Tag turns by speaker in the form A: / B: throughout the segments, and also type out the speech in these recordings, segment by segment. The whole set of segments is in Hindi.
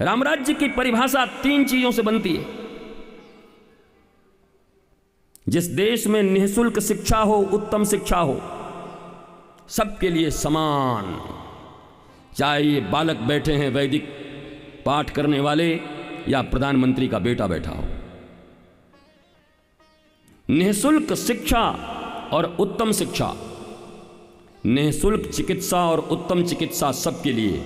A: रामराज्य की परिभाषा 3 चीजों से बनती है। जिस देश में निःशुल्क शिक्षा हो, उत्तम शिक्षा हो, सबके लिए समान, चाहे ये बालक बैठे हैं वैदिक पाठ करने वाले या प्रधानमंत्री का बेटा बैठा हो, निःशुल्क शिक्षा और उत्तम शिक्षा, निःशुल्क चिकित्सा और उत्तम चिकित्सा सबके लिए।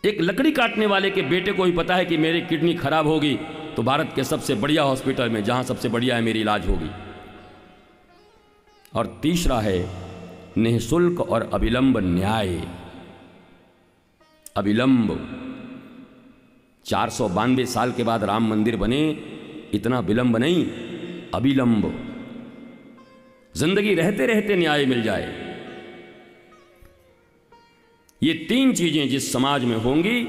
A: एक लकड़ी काटने वाले के बेटे को ही पता है कि मेरी किडनी खराब होगी तो भारत के सबसे बढ़िया हॉस्पिटल में, जहां सबसे बढ़िया है, मेरी इलाज होगी। और तीसरा है निःशुल्क और अविलंब न्याय। अविलंब, 492 साल के बाद राम मंदिर बने, इतना विलंब नहीं, अविलंब। जिंदगी रहते रहते न्याय मिल जाए। ये 3 चीजें जिस समाज में होंगी,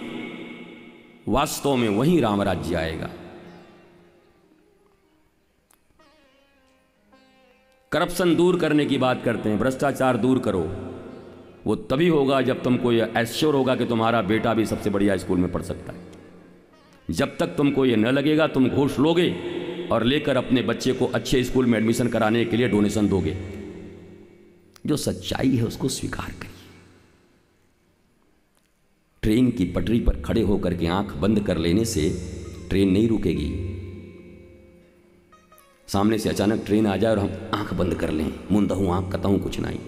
A: वास्तव में वहीं राम राज्य आएगा। करप्शन दूर करने की बात करते हैं, भ्रष्टाचार दूर करो। वो तभी होगा जब तुमको ये एश्योर होगा कि तुम्हारा बेटा भी सबसे बढ़िया स्कूल में पढ़ सकता है। जब तक तुमको ये न लगेगा, तुम घूस लोगे और लेकर अपने बच्चे को अच्छे स्कूल में एडमिशन कराने के लिए डोनेशन दोगे। जो सच्चाई है उसको स्वीकार करिए। ट्रेन की पटरी पर खड़े होकर के आंख बंद कर लेने से ट्रेन नहीं रुकेगी। सामने से अचानक ट्रेन आ जाए और हम आंख बंद कर लें, मुंदा हूं आंख करता हूं, कुछ नहीं,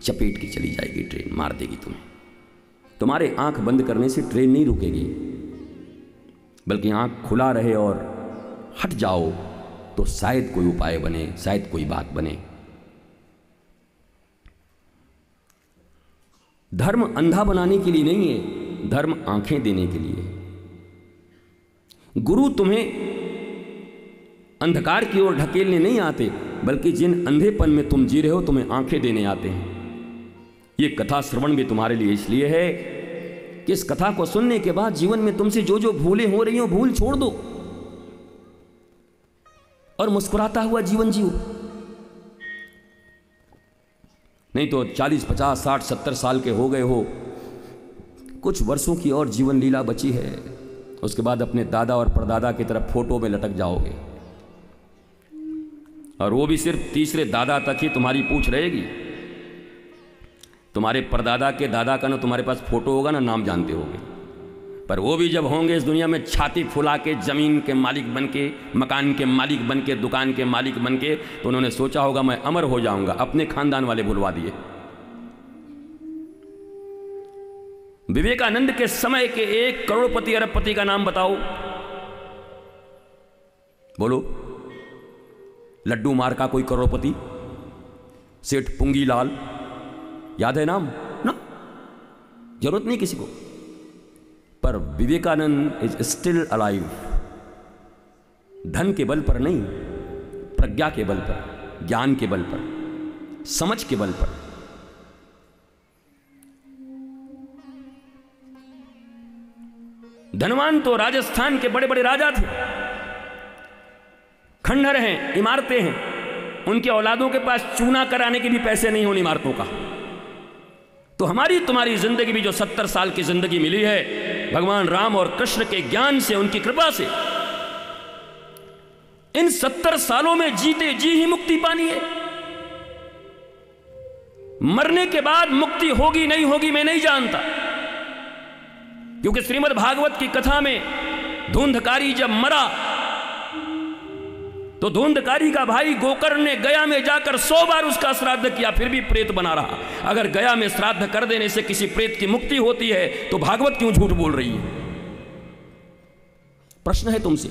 A: चपेट की चली जाएगी ट्रेन, मार देगी तुम्हें। तुम्हारे आंख बंद करने से ट्रेन नहीं रुकेगी, बल्कि आंख खुला रहे और हट जाओ तो शायद कोई उपाय बने, शायद कोई बात बने। धर्म अंधा बनाने के लिए नहीं है, धर्म आंखें देने के लिए। गुरु तुम्हें अंधकार की ओर ढकेलने नहीं आते, बल्कि जिन अंधेपन में तुम जी रहे हो तुम्हें आंखें देने आते हैं। ये कथा श्रवण भी तुम्हारे लिए इसलिए है कि इस कथा को सुनने के बाद जीवन में तुमसे जो जो भूलें हो रही हो, भूल छोड़ दो और मुस्कुराता हुआ जीवन जियो। नहीं तो 40, 50, 60, 70 साल के हो गए हो, कुछ वर्षों की और जीवन लीला बची है, उसके बाद अपने दादा और परदादा की तरफ फोटो में लटक जाओगे, और वो भी सिर्फ तीसरे दादा तक ही तुम्हारी पूछ रहेगी। तुम्हारे परदादा के दादा का ना तुम्हारे पास फोटो होगा ना नाम जानते होगे, पर वो भी जब होंगे इस दुनिया में छाती फुला के जमीन के मालिक बन के, मकान के मालिक बन के, दुकान के मालिक बन के, तो उन्होंने सोचा होगा मैं अमर हो जाऊंगा। अपने खानदान वाले भुलवा दिए। विवेकानंद के समय के 1 करोड़पति अरबपति का नाम बताओ, बोलो। लड्डू मार का कोई करोड़पति, सेठ पुंगीलाल, याद है नाम ना? जरूरत नहीं किसी को। पर विवेकानंद इज स्टिल अलाइव। धन के बल पर नहीं, प्रज्ञा के बल पर, ज्ञान के बल पर, समझ के बल पर। धनवान तो राजस्थान के बड़े बड़े राजा थे, खंडहर हैं, इमारतें हैं, उनके औलादों के पास चूना कराने के भी पैसे नहीं हो उन इमारतों का। तो हमारी तुम्हारी जिंदगी भी जो 70 साल की जिंदगी मिली है, भगवान राम और कृष्ण के ज्ञान से, उनकी कृपा से, इन 70 सालों में जीते जी ही मुक्ति पानी है। मरने के बाद मुक्ति होगी नहीं होगी मैं नहीं जानता, क्योंकि श्रीमद् भागवत की कथा में धुंधकारी जब मरा तो धुंधकारी का भाई गोकर्ण ने गया में जाकर 100 बार उसका श्राद्ध किया, फिर भी प्रेत बना रहा। अगर गया में श्राद्ध कर देने से किसी प्रेत की मुक्ति होती है तो भागवत क्यों झूठ बोल रही है? प्रश्न है तुमसे।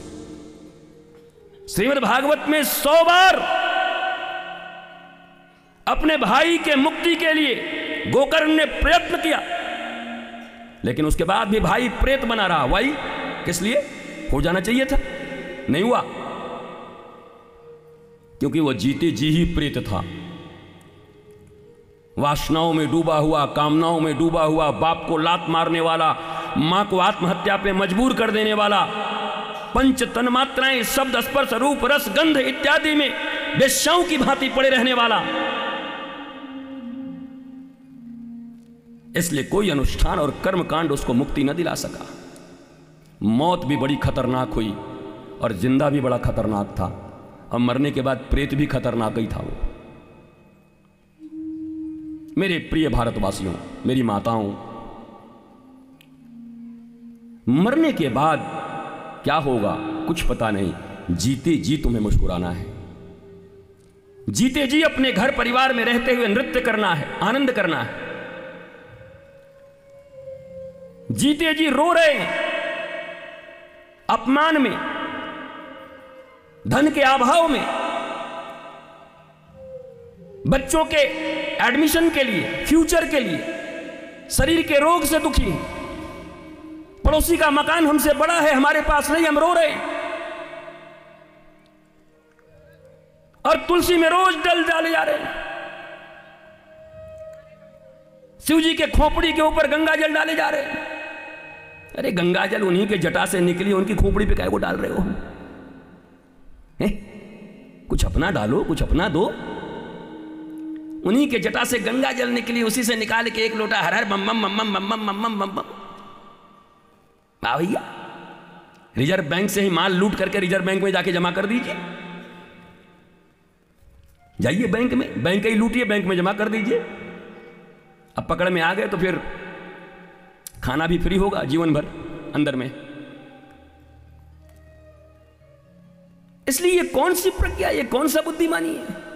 A: श्रीमद् भागवत में 100 बार अपने भाई के मुक्ति के लिए गोकर्ण ने प्रयत्न किया, लेकिन उसके बाद भी भाई प्रेत बना रहा। भाई किस लिए? हो जाना चाहिए था, नहीं हुआ, क्योंकि वह जीते जी ही प्रेत था। वासनाओं में डूबा हुआ, कामनाओं में डूबा हुआ, बाप को लात मारने वाला, मां को आत्महत्या पे मजबूर कर देने वाला, पंच तन्मात्राएं शब्द स्पर्श रूप रस गंध इत्यादि में वेश्याओं की भांति पड़े रहने वाला, इसलिए कोई अनुष्ठान और कर्म कांड उसको मुक्ति न दिला सका। मौत भी बड़ी खतरनाक हुई और जिंदा भी बड़ा खतरनाक था, और मरने के बाद प्रेत भी खतरनाक ही था वो। मेरे प्रिय भारतवासियों, मेरी माताओं, मरने के बाद क्या होगा कुछ पता नहीं। जीते जी तुम्हें मुस्कुराना है, जीते जी अपने घर परिवार में रहते हुए नृत्य करना है, आनंद करना है। जीते जी रो रहे हैं अपमान में, धन के अभाव में, बच्चों के एडमिशन के लिए, फ्यूचर के लिए, शरीर के रोग से दुखी, पड़ोसी का मकान हमसे बड़ा है, हमारे पास नहीं, हम रो रहे हैं। और तुलसी में रोज जल डाले जा रहे हैं, शिव जी के खोपड़ी के ऊपर गंगा जल डाले जा रहे हैं। अरे गंगा जल उन्हीं के जटा से निकली, उनकी खोपड़ी पे काय को डाल रहे हो? कुछ अपना डालो, कुछ अपना दो। उन्हीं के जटा से गंगा जल निकली, उसी से निकाल के एक लोटा हर हर बम बम बम बम बम बम बम बम बम। भैया रिजर्व बैंक से ही माल लूट करके रिजर्व बैंक में जाके जमा कर दीजिए। जाइए बैंक में, बैंक ही लूटिए, बैंक में जमा कर दीजिए। अब पकड़ में आ गए तो फिर खाना भी फ्री होगा जीवन भर अंदर में। इसलिए ये कौन सी प्रज्ञा, ये कौन सा बुद्धिमानी है?